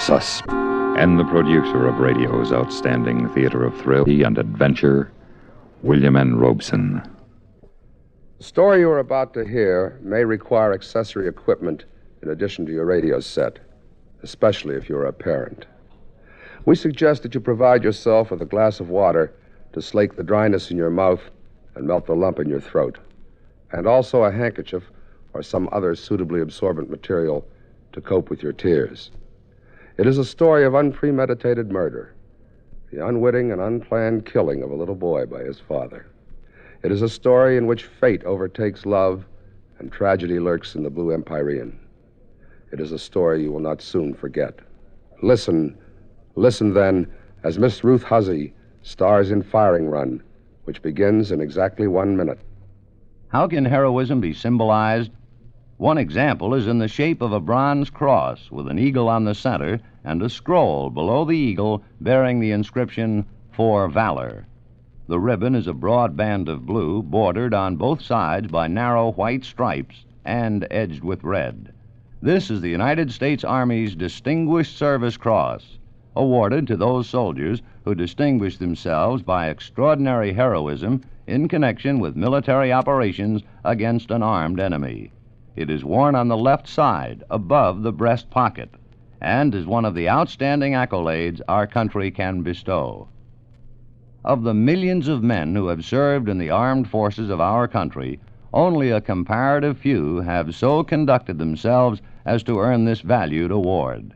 Suspense. And the producer of radio's outstanding theater of thrill and adventure, William N. Robeson. The story you are about to hear may require accessory equipment in addition to your radio set, especially if you're a parent. We suggest that you provide yourself with a glass of water to slake the dryness in your mouth and melt the lump in your throat, and also a handkerchief or some other suitably absorbent material to cope with your tears. It is a story of unpremeditated murder, the unwitting and unplanned killing of a little boy by his father. It is a story in which fate overtakes love and tragedy lurks in the Blue Empyrean. It is a story you will not soon forget. Listen then, as Miss Ruth Huzzy stars in Firing Run, which begins in exactly 1 minute. How can heroism be symbolized? One example is in the shape of a bronze cross with an eagle on the center and a scroll below the eagle bearing the inscription, "For Valor." The ribbon is a broad band of blue bordered on both sides by narrow white stripes and edged with red. This is the United States Army's Distinguished Service Cross, awarded to those soldiers who distinguish themselves by extraordinary heroism in connection with military operations against an armed enemy. It is worn on the left side, above the breast pocket, and is one of the outstanding accolades our country can bestow. Of the millions of men who have served in the armed forces of our country, only a comparative few have so conducted themselves as to earn this valued award.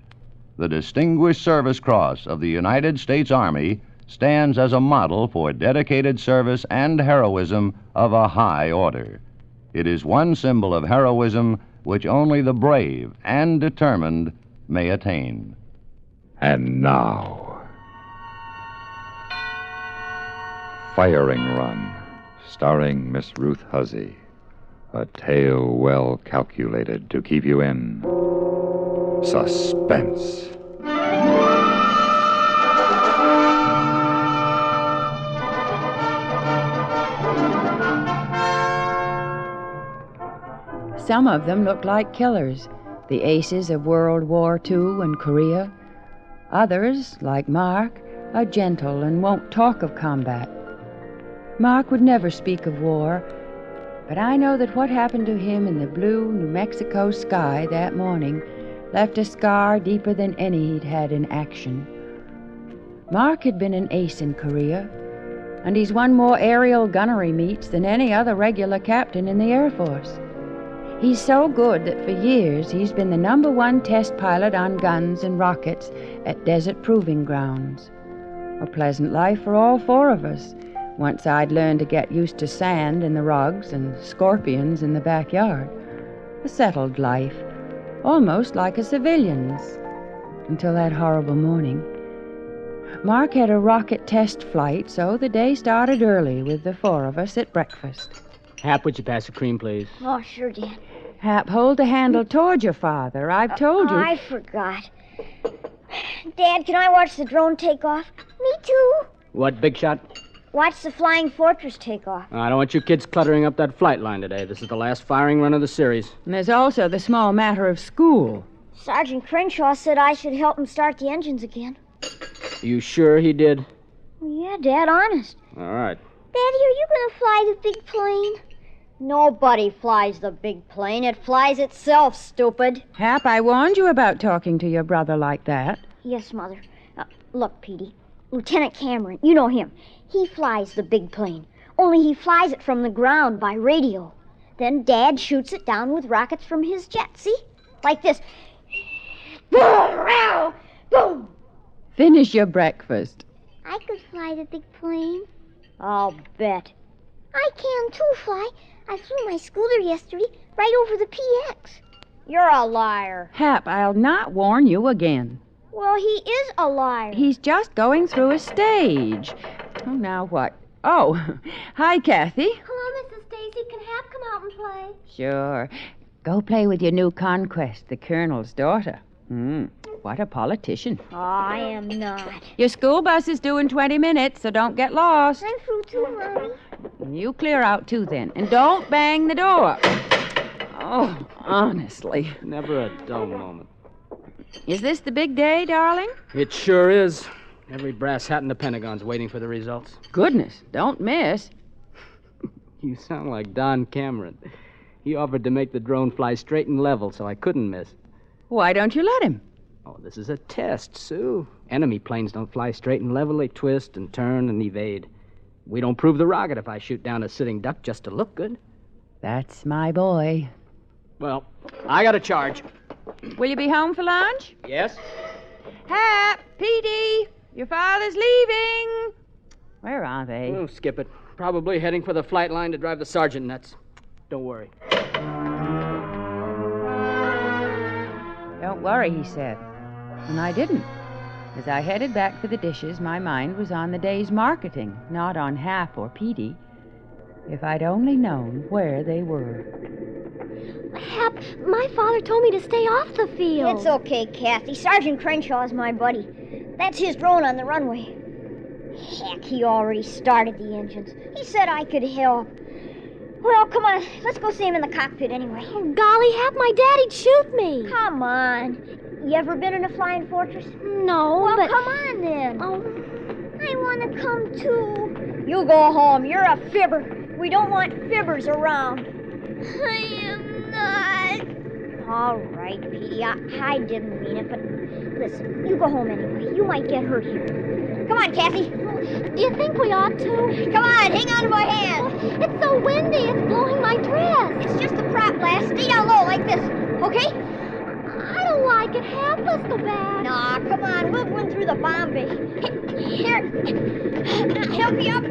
The Distinguished Service Cross of the United States Army stands as a model for dedicated service and heroism of a high order. It is one symbol of heroism which only the brave and determined may attain. And now, Firing Run, starring Miss Ruth Huzzy. A tale well calculated to keep you in suspense. Some of them looked like killers, the aces of World War II and Korea. Others, like Mark, are gentle and won't talk of combat. Mark would never speak of war, but I know that what happened to him in the blue New Mexico sky that morning left a scar deeper than any he'd had in action. Mark had been an ace in Korea, and he's won more aerial gunnery meets than any other regular captain in the Air Force. He's so good that for years he's been the #1 test pilot on guns and rockets at desert proving grounds. A pleasant life for all 4 of us, once I'd learned to get used to sand in the rugs and scorpions in the backyard. A settled life, almost like a civilian's, until that horrible morning. Mark had a rocket test flight, so the day started early with the 4 of us at breakfast. Hap, would you pass the cream, please? Oh, sure, Dad. Hap, hold the handle toward your father. I've told you. I forgot. Dad, can I watch the drone take off? Me too. What, Big Shot? Watch the Flying Fortress take off. I don't want you kids cluttering up that flight line today. This is the last firing run of the series. And there's also the small matter of school. Sergeant Crenshaw said I should help him start the engines again. Are you sure he did? Yeah, Dad, honest. All right. Daddy, are you going to fly the big plane? Nobody flies the big plane. It flies itself, stupid. Hap, I warned you about talking to your brother like that. Yes, Mother. Look, Petey. Lieutenant Cameron, you know him. He flies the big plane. Only he flies it from the ground by radio. Then Dad shoots it down with rockets from his jet, see? Like this. Boom! Boom! Finish your breakfast. I could fly the big plane. I'll bet. I can, too, Fly. I flew my scooter yesterday right over the PX. You're a liar. Hap, I'll not warn you again. Well, he is a liar. He's just going through a stage. Oh, now what? Oh, hi, Kathy. Hello, Mrs. Stacy. Can Hap come out and play? Sure. Go play with your new conquest, the Colonel's daughter. What a politician. I am not. Your school bus is due in 20 minutes, so don't get lost. I'm through too, Mommy. You clear out, too, then. And don't bang the door. Oh, honestly. Never a dull moment. Is this the big day, darling? It sure is. Every brass hat in the Pentagon's waiting for the results. Goodness, don't miss. You sound like Don Cameron. He offered to make the drone fly straight and level, so I couldn't miss. Why don't you let him? Oh, this is a test, Sue. Enemy planes don't fly straight and level. They twist and turn and evade. We don't prove the rocket if I shoot down a sitting duck just to look good. That's my boy. Well, I got a charge. Will you be home for lunch? Yes? Hap, Petey, your father's leaving. Where are they? Oh, skip it. Probably heading for the flight line to drive the sergeant nuts. Don't worry. Don't worry, he said. And I didn't. As I headed back for the dishes, my mind was on the day's marketing, not on Hap or Petey. If I'd only known where they were. Hap, my father told me to stay off the field. It's okay, Kathy. Sergeant Crenshaw is my buddy. That's his drone on the runway. Heck, he already started the engines. He said I could help. Well, come on. Let's go see him in the cockpit anyway. Oh, golly, Hap, my daddy'd shoot me. Come on. You ever been in a flying fortress? No, Well, but... come on then. Oh, I want to come too. You go home. You're a fibber. We don't want fibbers around. I am not. All right, Petey. I didn't mean it, but listen, you go home anyway. You might get hurt here. Come on, Kathy. do you think we ought to? Come on, hang on to my hand. It's so windy, it's blowing my dress. It's just a prop blast. Stay down low like this, okay? I don't like it, Hap. Let's go back. Nah, come on. We'll run through the bomb bay. Here. Help me up.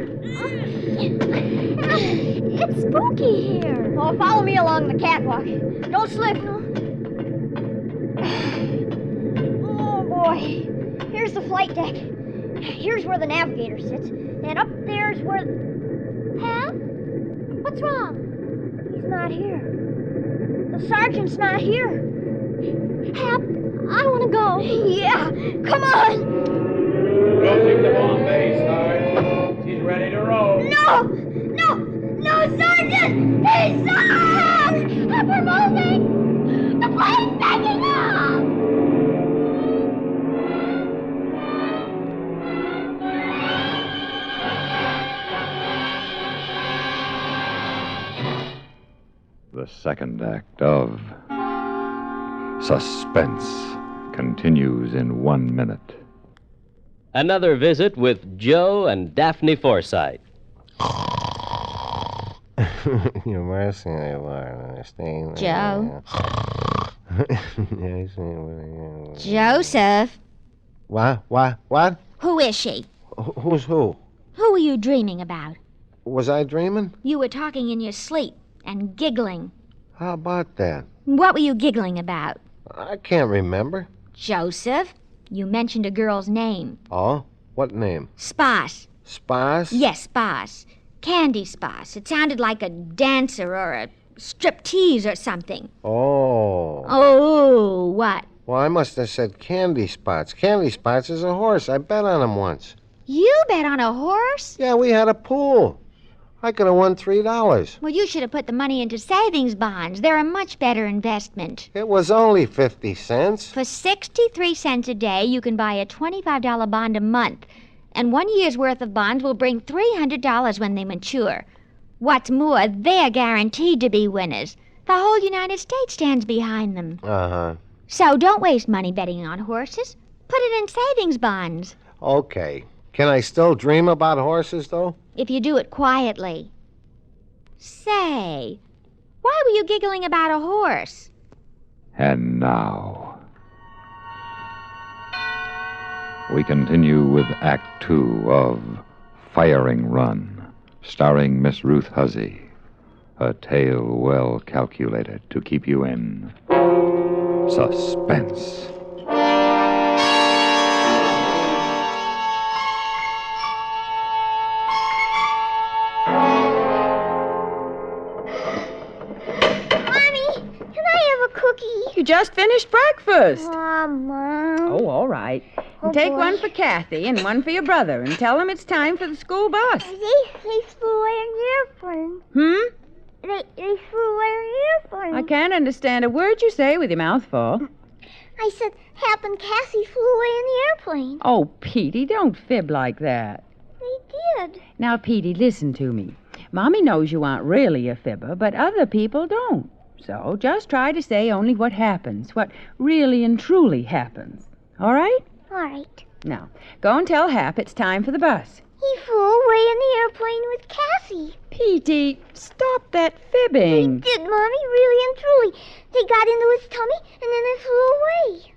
It's spooky here. Oh, follow me along the catwalk. Don't slip. Oh, boy. Here's the flight deck. Here's where the navigator sits. And up there's where... Hap? What's wrong? He's not here. The sergeant's not here. Hap, I want to go. Yeah, come on. Closing the bomb bay, Sarge. She's ready to roll. No, Sergeant! Hey, Sarge! Hap, we're moving. The plane's taking off. The second act of Suspense continues in 1 minute. Another visit with Joe and Daphne Forsythe. Your mercy, Lord. Joe. Joseph. What? Who is she? Who's who? Who were you dreaming about? Was I dreaming? You were talking in your sleep and giggling. How about that? What were you giggling about? I can't remember. Joseph, you mentioned a girl's name. Oh? What name? Spas. Spas? Yes, Spas. Candy Spas. It sounded like a dancer or a striptease or something. Oh. Oh, what? Well, I must have said Candy Spots. Candy Spots is a horse. I bet on him once. You bet on a horse? Yeah, we had a pool. I could have won $3. Well, you should have put the money into savings bonds. They're a much better investment. It was only 50 cents. For 63 cents a day, you can buy a $25 bond a month. And 1 year's worth of bonds will bring $300 when they mature. What's more, they're guaranteed to be winners. The whole United States stands behind them. Uh-huh. So don't waste money betting on horses. Put it in savings bonds. Okay. Can I still dream about horses, though? If you do it quietly. Say, why were you giggling about a horse? And now, we continue with Act 2 of Firing Run, starring Miss Ruth Huzzy. A tale well calculated to keep you in suspense. You just finished breakfast. Mom. Oh, all right. Oh, And take boy. one for Kathy and one for your brother and tell them it's time for the school bus. They flew wearing earphones. They flew wearing earphones. I can't understand a word you say with your mouth full. I said Hap and Cassie flew away in the airplane. Oh, Petey, don't fib like that. They did. Now, Petey, listen to me. Mommy knows you aren't really a fibber, but other people don't. So just try to say only what happens, what really and truly happens. All right? All right. Now, go and tell Hap it's time for the bus. He flew away in the airplane with Cassie. Petey, stop that fibbing. They did, Mommy, really and truly. They got into his tummy, and then they flew away.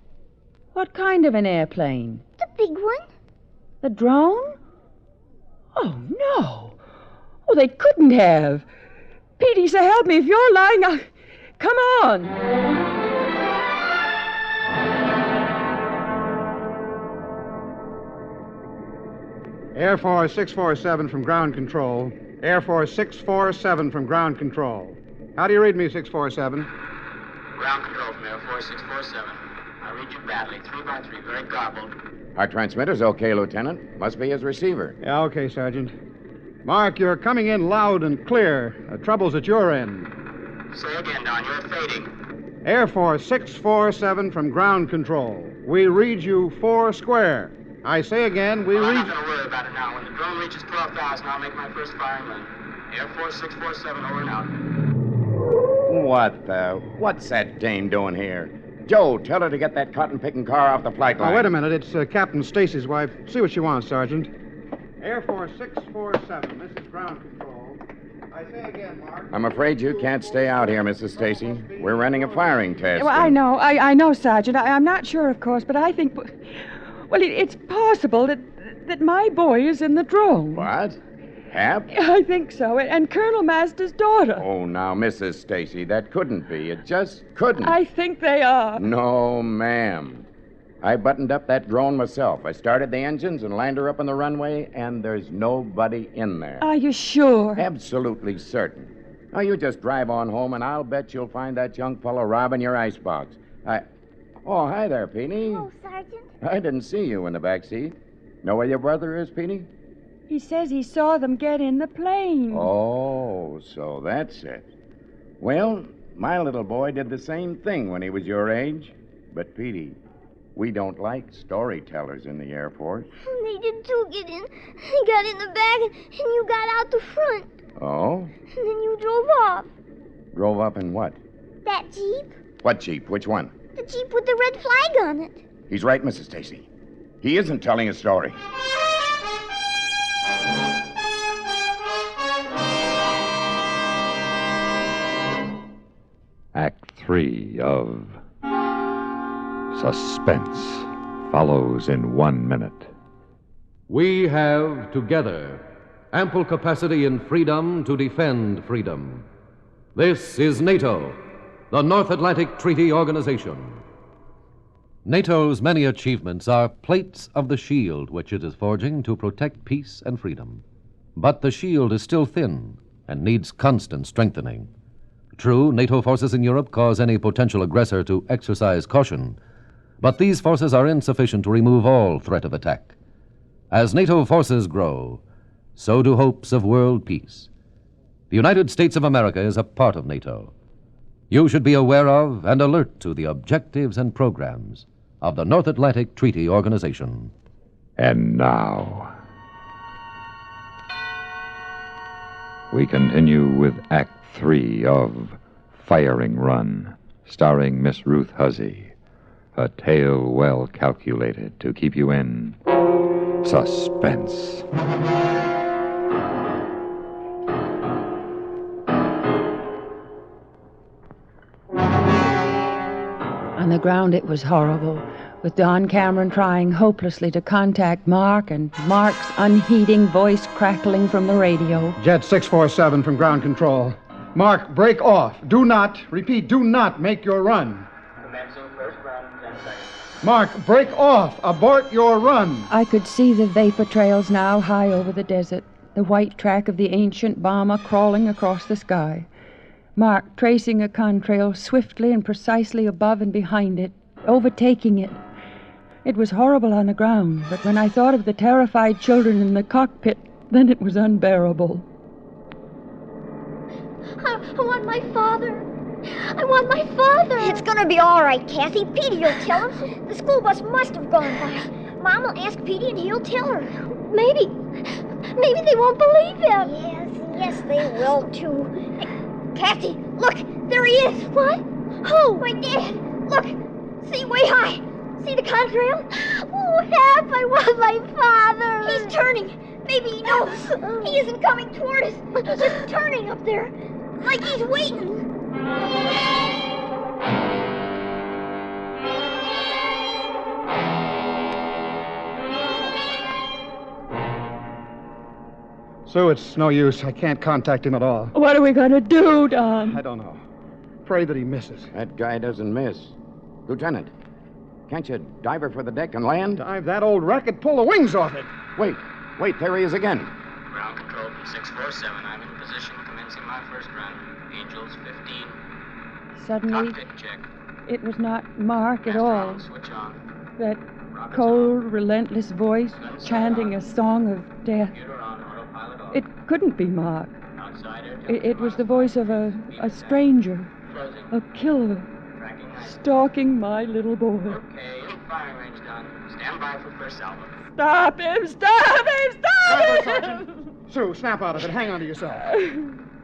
What kind of an airplane? The big one. The drone? Oh, no. Oh, they couldn't have. Petey, so help me if you're lying. Come on. Air Force 647 from ground control. Air Force 647 from ground control. How do you read me, 647? Ground control from Air Force 647. I read you badly, 3x3, very garbled. Our transmitter's okay, Lieutenant. Must be his receiver. Yeah, okay, Sergeant. Mark, you're coming in loud and clear. The trouble's at your end. Say again, Don, you're fading. Air Force 647 from ground control. We read you 4 square. I say again, we I'm read... not going to worry about it now. When the drone reaches 12,000, I'll make my first firing run. Air Force 647, over and out. What's that dame doing here? Joe, tell her to get that cotton-picking car off the flight line. Oh, wait a minute. It's Captain Stacy's wife. See what she wants, Sergeant. Air Force 647, this is ground control. I say again, Mark... I'm afraid you can't stay out here, Mrs. Stacy. We're running a firing test. Well, I know, Sergeant. I'm not sure, of course, but I think... Well, it's possible that my boy is in the drone. What? Hap? I think so, and Colonel Master's daughter. Oh, now, Mrs. Stacy, that couldn't be. It just couldn't. I think they are. No, ma'am. I buttoned up that drone myself. I started the engines and lined her up on the runway, and there's nobody in there. Are you sure? Absolutely certain. Now, you just drive on home, and I'll bet you'll find that young fellow robbing your icebox. Oh, hi there, Peony. Oh, Sergeant. I didn't see you in the back seat. Know where your brother is, Peony? He says he saw them get in the plane. Oh, so that's it. Well, my little boy did the same thing when he was your age. But, Petey, we don't like storytellers in the Air Force. They did too get in. They got in the back, and you got out the front. Oh? And then you drove off. Drove up in what? That Jeep. What Jeep? Which one? The Jeep with the red flag on it. He's right, Mrs. Stacy. He isn't telling a story. Act 3 of Suspense follows in 1 minute. We have, together, ample capacity and freedom to defend freedom. This is NATO, the North Atlantic Treaty Organization. NATO's many achievements are plates of the shield which it is forging to protect peace and freedom. But the shield is still thin and needs constant strengthening. True, NATO forces in Europe cause any potential aggressor to exercise caution, but these forces are insufficient to remove all threat of attack. As NATO forces grow, so do hopes of world peace. The United States of America is a part of NATO. You should be aware of and alert to the objectives and programs of the North Atlantic Treaty Organization. And now, we continue with Act 3 of Firing Run, starring Miss Ruth Huzzy. A tale well calculated to keep you in suspense. On the ground, it was horrible, with Don Cameron trying hopelessly to contact Mark, and Mark's unheeding voice crackling from the radio. Jet 647 from ground control. Mark, break off. Do not make your run. Commencing first run in 10 seconds. Mark, break off. Abort your run. I could see the vapor trails now high over the desert, the white track of the ancient bomber crawling across the sky. Mark tracing a contrail swiftly and precisely above and behind it, overtaking it. It was horrible on the ground, but when I thought of the terrified children in the cockpit, then it was unbearable. I want my father. I want my father. it's gonna be all right, Kathy. Petey will tell him. The school bus must have gone by. Mom will ask Petey and he'll tell her. Maybe they won't believe him. Yes, they will, too. Hey, Kathy, look, there he is. What? Who? My dad. Look, see, way high. See the contrail? Oh, Hap, I want my father. He's turning. Maybe he knows. He isn't coming toward us. He's just turning up there, like he's waiting. Sue, it's no use. I can't contact him at all. What are we going to do, Don? I don't know. Pray that he misses. That guy doesn't miss. Lieutenant, can't you dive her for the deck and land? Dive that old rocket, pull the wings off it. Wait, there he is again. Ground control from 647. I'm in position, commencing my first run. Angels 15. Suddenly, Cockpit check. it was not Mark at all. Switch on. That cold, relentless voice chanting a song of death. Computer on, autopilot off. It couldn't be Mark. Outside air It was the voice of a stranger, a killer, stalking my little boy. Okay, firing range done. Stand by for first salvo. Stop him! Stop him! Stop him! Sue, snap out of it. Hang on to yourself.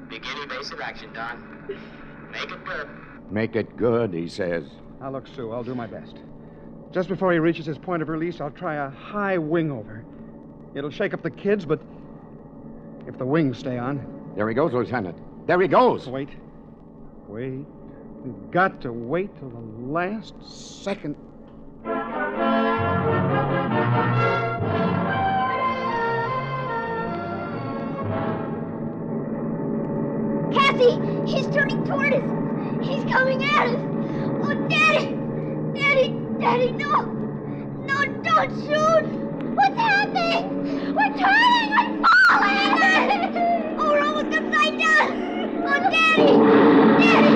Begin evasive action, Don. Make it good. Make it good, he says. Now, look, Sue, I'll do my best. Just before he reaches his point of release, I'll try a high wing over. It'll shake up the kids, but if the wings stay on... There he goes, Lieutenant. There he goes. Wait. We've got to wait till the last second. Kathy, he's turning toward us. He's coming at us. Oh, Daddy! Daddy, no! No, don't shoot! What's happening? We're turning! We're falling! Oh, we're almost upside down! Oh, Daddy! Daddy!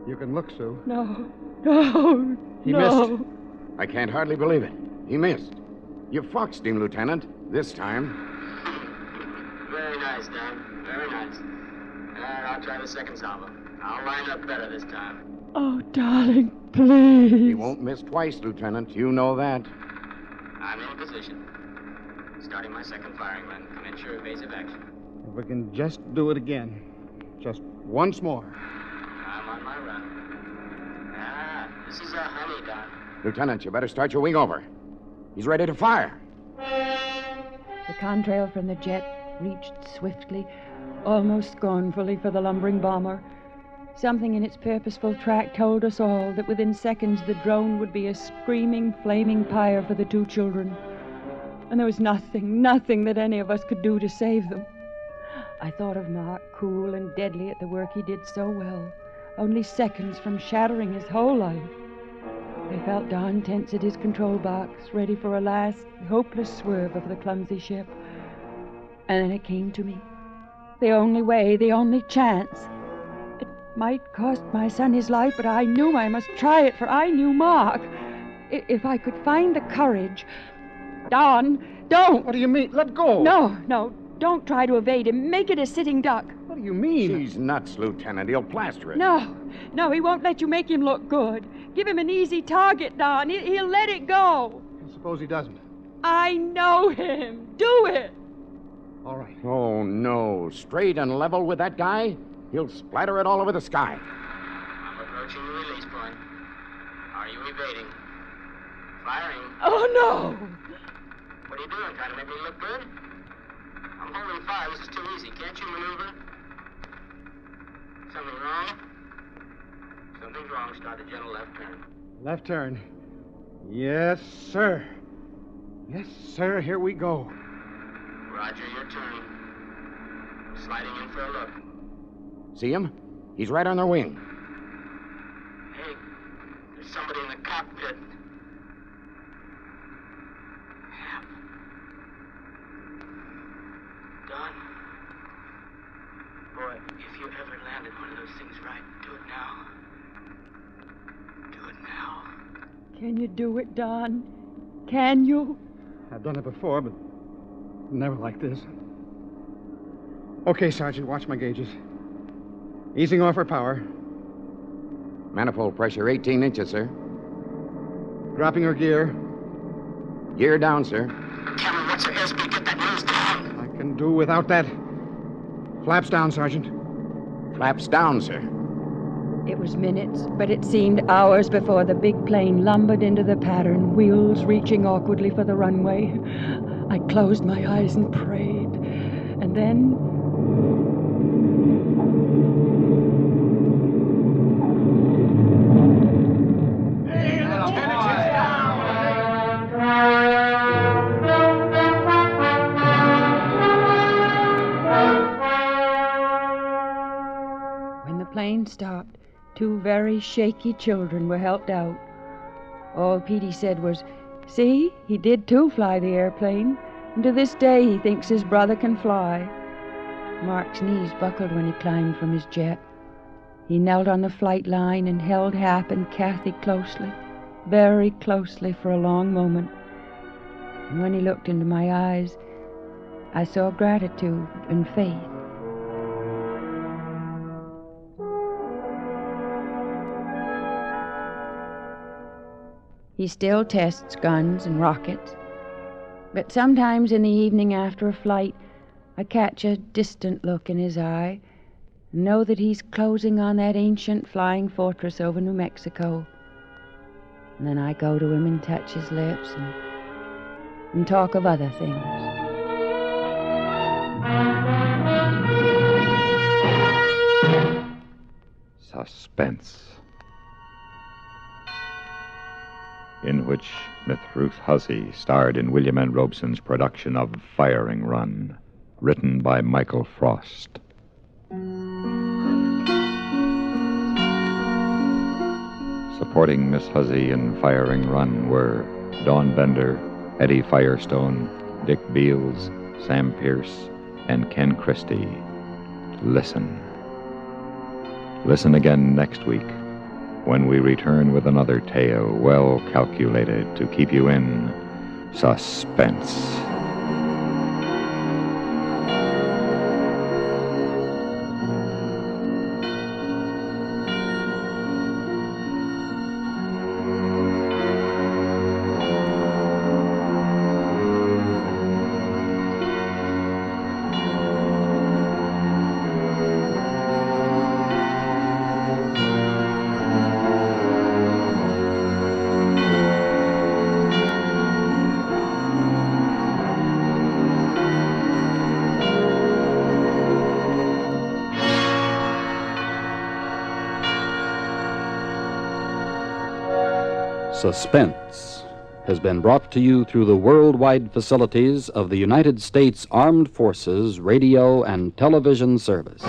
You can look, Sue. No. He missed. I can't hardly believe it. He missed. You foxed him, Lieutenant, this time. Very nice, Don. Very nice. I'll try the second salvo. I'll line up better this time. Oh, darling, please. He won't miss twice, Lieutenant. You know that. I'm in position. Starting my second firing run. Commence your evasive action. If we can just do it again. Just once more. I'm on my run. This is a honey, Don. Lieutenant, you better start your wing over. He's ready to fire. The contrail from the jet reached swiftly, almost scornfully for the lumbering bomber. Something in its purposeful track told us all that within seconds the drone would be a screaming, flaming pyre for the two children. And there was nothing that any of us could do to save them. I thought of Mark, cool and deadly at the work he did so well, only seconds from shattering his whole life. I felt Don tense at his control box, ready for a last, hopeless swerve of the clumsy ship. And then it came to me. The only way, the only chance. It might cost my son his life, but I knew I must try it, for I knew Mark. If I could find the courage... Don, don't! What do you mean? Let go! No, don't try to evade him. Make it a sitting duck. What do you mean? She's nuts, Lieutenant. He'll plaster it. No, he won't let you make him look good. Give him an easy target, Don. He'll let it go. Suppose he doesn't. I know him. Do it. All right. Oh, no. Straight and level with that guy? He'll splatter it all over the sky. I'm approaching the release point. Are you evading? Firing. Oh, no. What are you doing? Trying to make me look good? I'm holding fire. This is too easy. Can't you maneuver? Something wrong? Something's wrong. Start a gentle left turn. Left turn. Yes, sir. Yes, sir. Here we go. Roger, your turn. Sliding in for a look. See him? He's right on their wing. Hey, there's somebody in the cockpit. Hap. Don. Boy, if you ever landed one of those things right, do it now. Do it now. Can you do it, Don? Can you? I've done it before, but never like this. Okay, Sergeant, watch my gauges. Easing off her power. Manifold pressure 18 inches, sir. Dropping her gear. Gear down, sir. Cameron, what's your airspeed? Get that nose down. I can do without that. Flaps down, Sergeant. Flaps down, sir. It was minutes, but it seemed hours before the big plane lumbered into the pattern, wheels reaching awkwardly for the runway. I closed my eyes and prayed. And then... When the plane stopped, 2 very shaky children were helped out. All Petey said was, "See, he did too fly the airplane, and to this day he thinks his brother can fly." Mark's knees buckled when he climbed from his jet. He knelt on the flight line and held Hap and Kathy closely, very closely for a long moment. And when he looked into my eyes, I saw gratitude and faith. He still tests guns and rockets, but sometimes in the evening after a flight, I catch a distant look in his eye and know that he's closing on that ancient flying fortress over New Mexico. And then I go to him and touch his lips and talk of other things. Suspense, in which Miss Ruth Huzzy starred in William N. Robeson's production of Firing Run, written by Michael Frost. Supporting Miss Huzzy in Firing Run were Dawn Bender, Eddie Firestone, Dick Beals, Sam Pierce, and Ken Christie. Listen. Listen again next week, when we return with another tale well calculated to keep you in suspense. Suspense has been brought to you through the worldwide facilities of the United States Armed Forces Radio and Television Service.